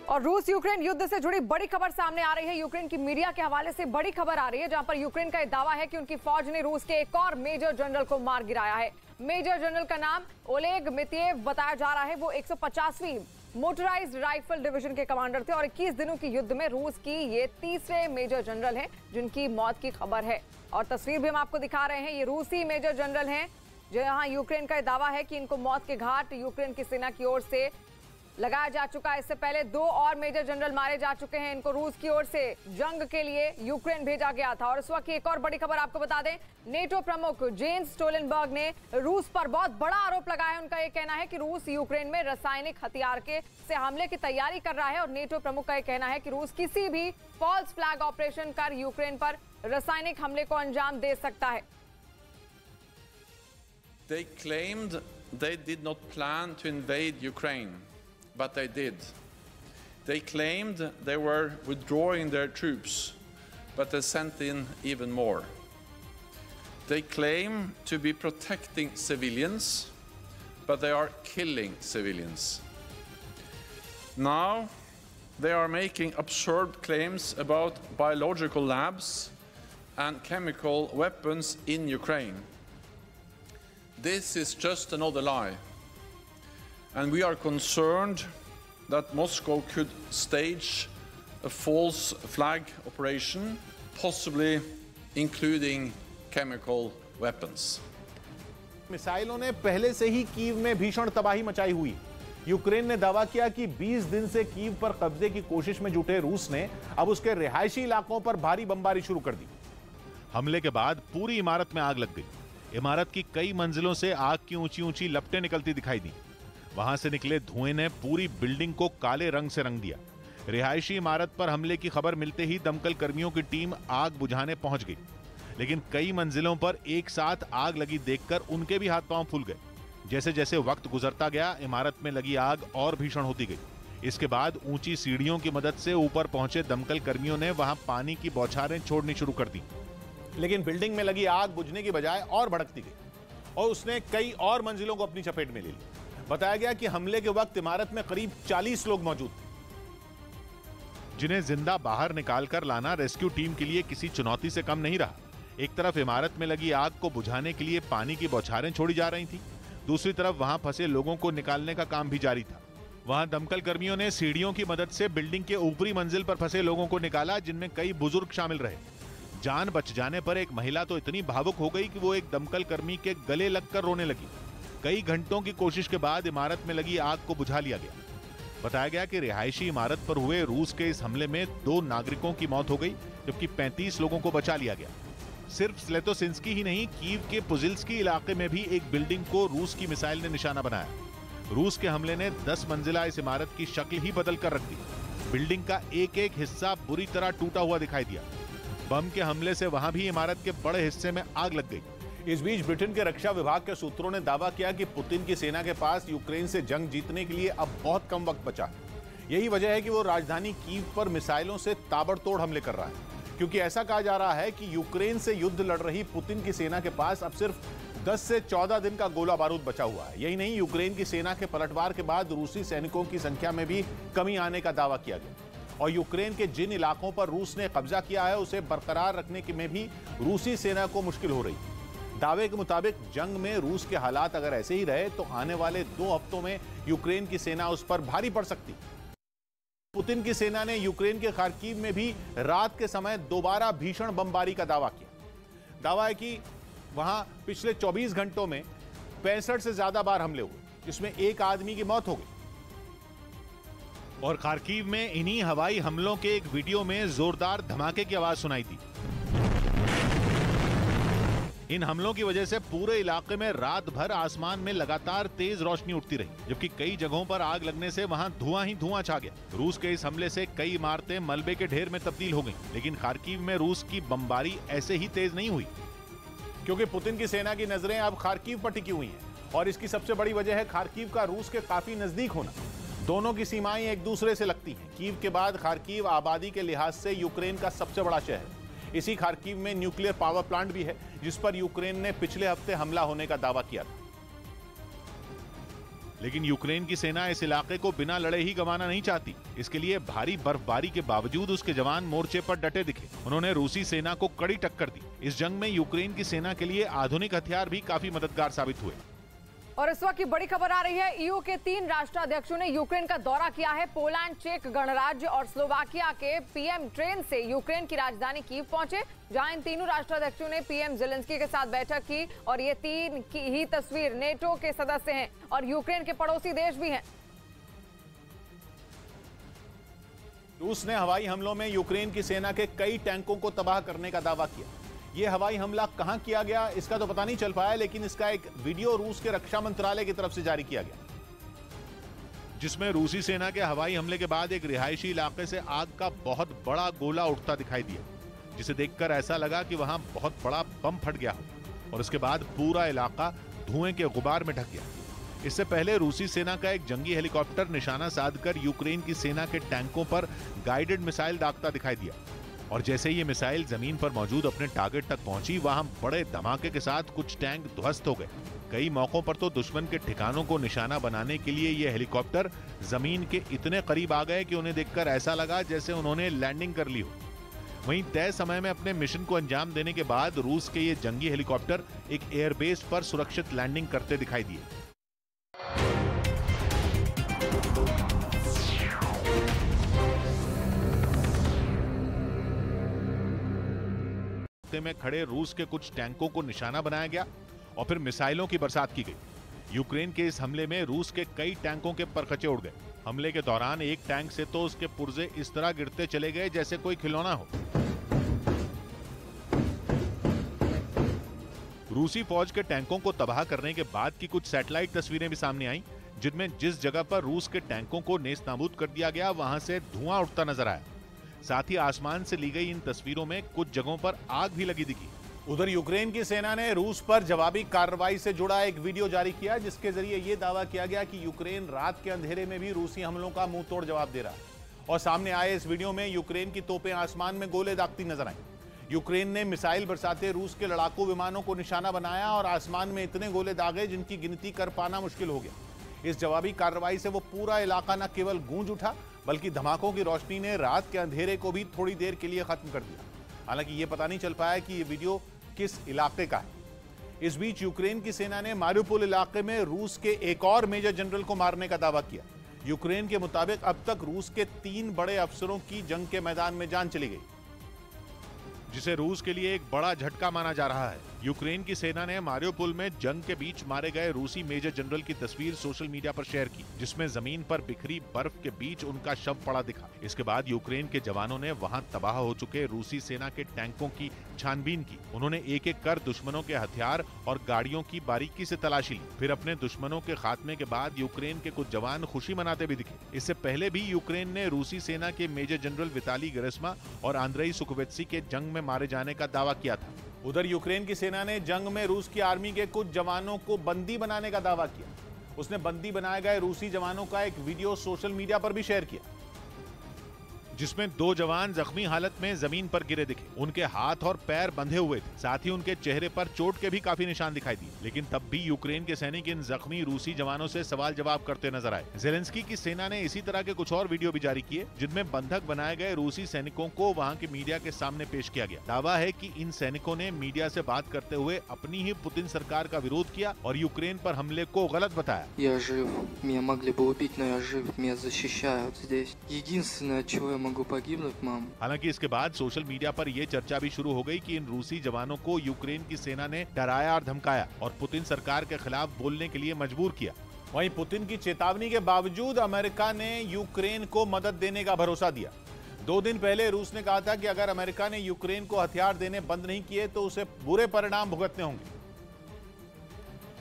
और रूस यूक्रेन युद्ध से जुड़ी बड़ी खबर सामने आ रही है। यूक्रेन की मीडिया के हवाले से बड़ी खबर आ रही है, जहां पर यूक्रेन का दावा है कि उनकी फौज ने रूस के एक और मेजर जनरल को मार गिराया है। मेजर जनरल का नाम ओलेग मित्येव बताया जा रहा है। वो 150वीं मोटराइज्ड राइफल डिवीजन के कमांडर थे और 21 दिनों की युद्ध में रूस की ये तीसरे मेजर जनरल हैं जिनकी मौत की खबर है। और तस्वीर भी हम आपको दिखा रहे हैं। ये रूसी मेजर जनरल हैं, जहां यूक्रेन का दावा है कि इनको मौत के घाट यूक्रेन की सेना की ओर से लगाया जा चुका है। इससे पहले 2 और मेजर जनरल मारे जा चुके हैं। इनको रूस की ओर से जंग के लिए यूक्रेन भेजा गया था। और इस वक्त की एक और बड़ी खबर आपको बता दें, नेटो प्रमुख जेन्स स्टोलनबर्ग ने रूस पर बहुत बड़ा आरोप लगाया है। उनका यह कहना है कि रूस यूक्रेन में रासायनिक हथियार से हमले की तैयारी कर रहा है। और नेटो प्रमुख का यह कहना है कि रूस किसी भी फॉल्स फ्लैग ऑपरेशन कर यूक्रेन पर रासायनिक हमले को अंजाम दे सकता है। They claimed they did not plan to invade Ukraine, but they did. They claimed they were withdrawing their troops, but they sent in even more. They claim to be protecting civilians, but they are killing civilians. Now they are making absurd claims about biological labs and chemical weapons in Ukraine. This is just another lie, and we are concerned that Moscow could stage a false flag operation, possibly including chemical weapons. मिसाइलों ने पहले से ही Kyiv में भीषण तबाही मचाई हुई। Ukraine ने दावा किया कि 20 दिन से कीव पर कब्जे की कोशिश में जुटे रूस ने अब उसके रिहायशी इलाकों पर भारी बमबारी शुरू कर दी। हमले के बाद पूरी इमारत में आग लग गई। इमारत की कई मंजिलों से आग की ऊंची ऊंची लपटें निकलती दिखाई दी। वहां से निकले धुएं ने पूरी बिल्डिंग को काले रंग से रंग दिया। रिहायशी इमारत पर हमले की खबर मिलते ही दमकल कर्मियों की टीम आग बुझाने पहुंच गई, लेकिन कई मंजिलों पर एक साथ आग लगी देखकर उनके भी हाथ पांव फूल गए। जैसे जैसे वक्त गुजरता गया, इमारत में लगी आग और भीषण होती गई। इसके बाद ऊंची सीढ़ियों की मदद से ऊपर पहुंचे दमकल कर्मियों ने वहां पानी की बौछारें छोड़नी शुरू कर दी, लेकिन बिल्डिंग में लगी आग बुझने की बजाय और भड़कती गई और उसने कई और मंजिलों को अपनी चपेट में ले ली। बताया गया कि हमले के वक्त इमारत में करीब 40 लोग मौजूद थे, जिन्हें जिंदा बाहर निकालकर लाना रेस्क्यू टीम के लिए किसी चुनौती से कम नहीं रहा। एक तरफ इमारत में लगी आग को बुझाने के लिए पानी की बौछारें छोड़ी जा रही थी, दूसरी तरफ वहां फंसे लोगों को निकालने का काम भी जारी था। वहां दमकल कर्मियों ने सीढ़ियों की मदद से बिल्डिंग के ऊपरी मंजिल पर फंसे लोगों को निकाला, जिनमें कई बुजुर्ग शामिल रहे। जान बच जाने पर एक महिला तो इतनी भावुक हो गई कि वो एक दमकल कर्मी के गले लगकर रोने लगी। कई घंटों की कोशिश के बाद इमारत में लगी आग को बुझा लिया गया। बताया गया कि रिहायशी इमारत पर हुए रूस के इस हमले में 2 नागरिकों की मौत हो गई, जबकि 35 लोगों को बचा लिया गया। सिर्फ स्लेतोसिंस्की ही नहीं, कीव के पुजिल्स्की इलाके में भी एक बिल्डिंग को रूस की मिसाइल ने निशाना बनाया। रूस के हमले ने 10 मंजिला इस इमारत की शक्ल ही बदल कर रख दी। बिल्डिंग का एक एक हिस्सा बुरी तरह टूटा हुआ दिखाई दिया। बम के हमले से वहां भी इमारत के बड़े हिस्से में आग लग गई। इस बीच ब्रिटेन के रक्षा विभाग के सूत्रों ने दावा किया कि पुतिन की सेना के पास यूक्रेन से जंग जीतने के लिए अब बहुत कम वक्त बचा है। यही वजह है कि वो राजधानी कीव पर मिसाइलों से ताबड़तोड़ हमले कर रहा है, क्योंकि ऐसा कहा जा रहा है कि यूक्रेन से युद्ध लड़ रही पुतिन की सेना के पास अब सिर्फ 10 से 14 दिन का गोला बारूद बचा हुआ है। यही नहीं, यूक्रेन की सेना के पलटवार के बाद रूसी सैनिकों की संख्या में भी कमी आने का दावा किया गया और यूक्रेन के जिन इलाकों पर रूस ने कब्जा किया है उसे बरकरार रखने में भी रूसी सेना को मुश्किल हो रही है। दावे के मुताबिक जंग में रूस के हालात अगर ऐसे ही रहे तो आने वाले 2 हफ्तों में यूक्रेन की सेना उस पर भारी पड़ सकती। पुतिन की सेना ने यूक्रेन के खार्किव में भी रात के समय दोबारा भीषण बमबारी का दावा किया। दावा है कि वहां पिछले 24 घंटों में 65 से ज्यादा बार हमले हुए, जिसमें 1 आदमी की मौत हो गई। और खार्किव में इन्हीं हवाई हमलों के एक वीडियो में जोरदार धमाके की आवाज सुनाई दी। इन हमलों की वजह से पूरे इलाके में रात भर आसमान में लगातार तेज रोशनी उठती रही, जबकि कई जगहों पर आग लगने से वहां धुआं ही धुआं छा गया। रूस के इस हमले से कई इमारतें मलबे के ढेर में तब्दील हो गईं, लेकिन खार्किव में रूस की बमबारी ऐसे ही तेज नहीं हुई, क्योंकि पुतिन की सेना की नजरें अब खार्किव पर टिकी हुई हैं और इसकी सबसे बड़ी वजह है खार्किव का रूस के काफी नजदीक होना। दोनों की सीमाएं एक दूसरे से लगती हैं। कीव के बाद खार्किव आबादी के लिहाज से यूक्रेन का सबसे बड़ा शहर है। इसी खार्किव में न्यूक्लियर पावर प्लांट भी है, जिस पर यूक्रेन ने पिछले हफ्ते हमला होने का दावा किया था। लेकिन यूक्रेन की सेना इस इलाके को बिना लड़े ही गंवाना नहीं चाहती। इसके लिए भारी बर्फबारी के बावजूद उसके जवान मोर्चे पर डटे दिखे। उन्होंने रूसी सेना को कड़ी टक्कर दी। इस जंग में यूक्रेन की सेना के लिए आधुनिक हथियार भी काफी मददगार साबित हुए। और इस वक्त की बड़ी खबर आ रही है, ईयू के 3 राष्ट्राध्यक्षों ने यूक्रेन का दौरा किया है। पोलैंड, चेक गणराज्य और स्लोवाकिया के पीएम ट्रेन से यूक्रेन की राजधानी कीव पहुंचे, जहां इन तीनों राष्ट्राध्यक्षों ने पीएम ज़ेलेंस्की के साथ बैठक की। और ये 3 की ही तस्वीर नेटो के सदस्य हैं और यूक्रेन के पड़ोसी देश भी हैं। रूस ने हवाई हमलों में यूक्रेन की सेना के कई टैंकों को तबाह करने का दावा किया। यह हवाई हमला कहां किया गया इसका तो पता नहीं चल पाया, लेकिन इसका एक वीडियो रूस के रक्षा मंत्रालय की तरफ से जारी किया गया, जिसमें रूसी सेना के हवाई हमले के बाद एक रिहायशी इलाके से आग का बहुत बड़ा गोला उठता दिखाई दिया, जिसे देखकर ऐसा लगा कि वहां बहुत बड़ा बम फट गया हो और उसके बाद पूरा इलाका धुएं के गुबार में ढक गया। इससे पहले रूसी सेना का एक जंगी हेलीकॉप्टर निशाना साधकर यूक्रेन की सेना के टैंकों पर गाइडेड मिसाइल दागता दिखाई दिया और जैसे ये मिसाइल जमीन पर मौजूद अपने टारगेट तक पहुंची, वहां बड़े धमाके के साथ कुछ टैंक ध्वस्त हो गए। कई मौकों पर तो दुश्मन के ठिकानों को निशाना बनाने के लिए ये हेलीकॉप्टर जमीन के इतने करीब आ गए कि उन्हें देखकर ऐसा लगा जैसे उन्होंने लैंडिंग कर ली हो। वहीं तय समय में अपने मिशन को अंजाम देने के बाद रूस के ये जंगी हेलीकॉप्टर एक एयरबेस पर सुरक्षित लैंडिंग करते दिखाई दिए। में खड़े रूस के कुछ टैंकों को निशाना बनाया गया और फिर मिसाइलों की बरसात की गई। यूक्रेन के इस हमले में रूस के कई टैंकों के परखचे उड़ गए। हमले के दौरान एक टैंक से तो उसके पुर्जे इस तरह गिरते चले गए जैसे कोई खिलौना हो। रूसी फौज के टैंकों को तबाह करने के बाद की कुछ सैटेलाइट तस्वीरें भी सामने आईं, जिनमें जिस जगह पर रूस के टैंकों को नेस्तनाबूद कर दिया गया वहां से धुआं उठता नजर आया। साथ ही आसमान से ली गई इन तस्वीरों में कुछ जगहों पर आग भी लगी दिखी। उधर यूक्रेन की सेना ने रूस पर जवाबी कार्रवाई से जुड़ा एक वीडियो जारी किया, जिसके जरिए यह दावा किया गया कि यूक्रेन रात के अंधेरे में भी रूसी हमलों का मुंह तोड़ जवाब दे रहा है। और सामने आए इस वीडियो में यूक्रेन की तोपें आसमान में गोले दागती नजर आई। यूक्रेन ने मिसाइल बरसाते रूस के लड़ाकू विमानों को निशाना बनाया और आसमान में इतने गोले दागे जिनकी गिनती कर पाना मुश्किल हो गया। इस जवाबी कार्रवाई से वो पूरा इलाका न केवल गूंज उठा, बल्कि धमाकों की रोशनी ने रात के अंधेरे को भी थोड़ी देर के लिए खत्म कर दिया। हालांकि ये पता नहीं चल पाया कि ये वीडियो किस इलाके का है। इस बीच यूक्रेन की सेना ने मारिउपोल इलाके में रूस के एक और मेजर जनरल को मारने का दावा किया। यूक्रेन के मुताबिक अब तक रूस के 3 बड़े अफसरों की जंग के मैदान में जान चली गई, जिसे रूस के लिए एक बड़ा झटका माना जा रहा है। यूक्रेन की सेना ने मारिउपोल में जंग के बीच मारे गए रूसी मेजर जनरल की तस्वीर सोशल मीडिया पर शेयर की, जिसमें जमीन पर बिखरी बर्फ के बीच उनका शव पड़ा दिखा। इसके बाद यूक्रेन के जवानों ने वहां तबाह हो चुके रूसी सेना के टैंकों की छानबीन की। उन्होंने एक एक कर दुश्मनों के हथियार और गाड़ियों की बारीकी से तलाशी ली। फिर अपने दुश्मनों के खात्मे के बाद यूक्रेन के कुछ जवान खुशी मनाते भी दिखे। इससे पहले भी यूक्रेन ने रूसी सेना के मेजर जनरल विताली गेरेस्मा और आंद्रेई सुखोवेत्सी के जंग में मारे जाने का दावा किया था। उधर यूक्रेन की सेना ने जंग में रूस की आर्मी के कुछ जवानों को बंदी बनाने का दावा किया। उसने बंदी बनाए गए रूसी जवानों का एक वीडियो सोशल मीडिया पर भी शेयर किया, जिसमें 2 जवान जख्मी हालत में जमीन पर गिरे दिखे। उनके हाथ और पैर बंधे हुए थे, साथ ही उनके चेहरे पर चोट के भी काफी निशान दिखाई दिए। लेकिन तब भी यूक्रेन के सैनिक इन जख्मी रूसी जवानों से सवाल जवाब करते नजर आए। ज़ेलेंस्की की सेना ने इसी तरह के कुछ और वीडियो भी जारी किए, जिनमें बंधक बनाए गए रूसी सैनिकों को वहां के मीडिया के सामने पेश किया गया। दावा है कि इन सैनिकों ने मीडिया से बात करते हुए अपनी ही पुतिन सरकार का विरोध किया और यूक्रेन पर हमले को गलत बताया। Я жив, меня могли бы убить, но я жив, меня защищают здесь. Единственное, от чего я могу погибнуть, हालांकि इसके बाद सोशल मीडिया पर यह चर्चा भी शुरू हो गई कि इन रूसी जवानों को यूक्रेन की सेना ने डराया और धमकाया और पुतिन सरकार के खिलाफ बोलने के लिए मजबूर किया। वहीं पुतिन की चेतावनी के बावजूद अमेरिका ने यूक्रेन को मदद देने का भरोसा दिया। 2 दिन पहले रूस ने कहा था कि अगर अमेरिका ने यूक्रेन को हथियार देने बंद नहीं किए तो उसे बुरे परिणाम भुगतने होंगे।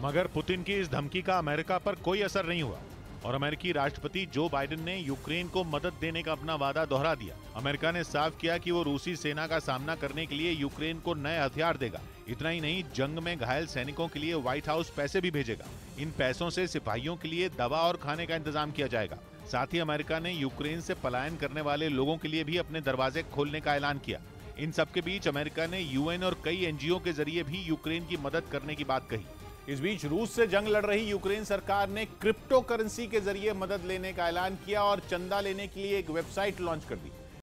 मगर पुतिन की इस धमकी का अमेरिका पर कोई असर नहीं हुआ और अमेरिकी राष्ट्रपति जो बाइडेन ने यूक्रेन को मदद देने का अपना वादा दोहरा दिया। अमेरिका ने साफ किया कि वो रूसी सेना का सामना करने के लिए यूक्रेन को नए हथियार देगा। इतना ही नहीं, जंग में घायल सैनिकों के लिए व्हाइट हाउस पैसे भी भेजेगा। इन पैसों से सिपाहियों के लिए दवा और खाने का इंतजाम किया जाएगा। साथ ही अमेरिका ने यूक्रेन से पलायन करने वाले लोगों के लिए भी अपने दरवाजे खोलने का ऐलान किया। इन सबके बीच अमेरिका ने यूएन और कई एनजीओ के जरिए भी यूक्रेन की मदद करने की बात कही। इस बीच रूस से जंग लड़ रही यूक्रेन सरकार ने क्रिप्टो करेंसी के जरिए मदद लेने का ऐलान किया और चंदा लेने के लिए एक वेबसाइट लॉन्च कर दी।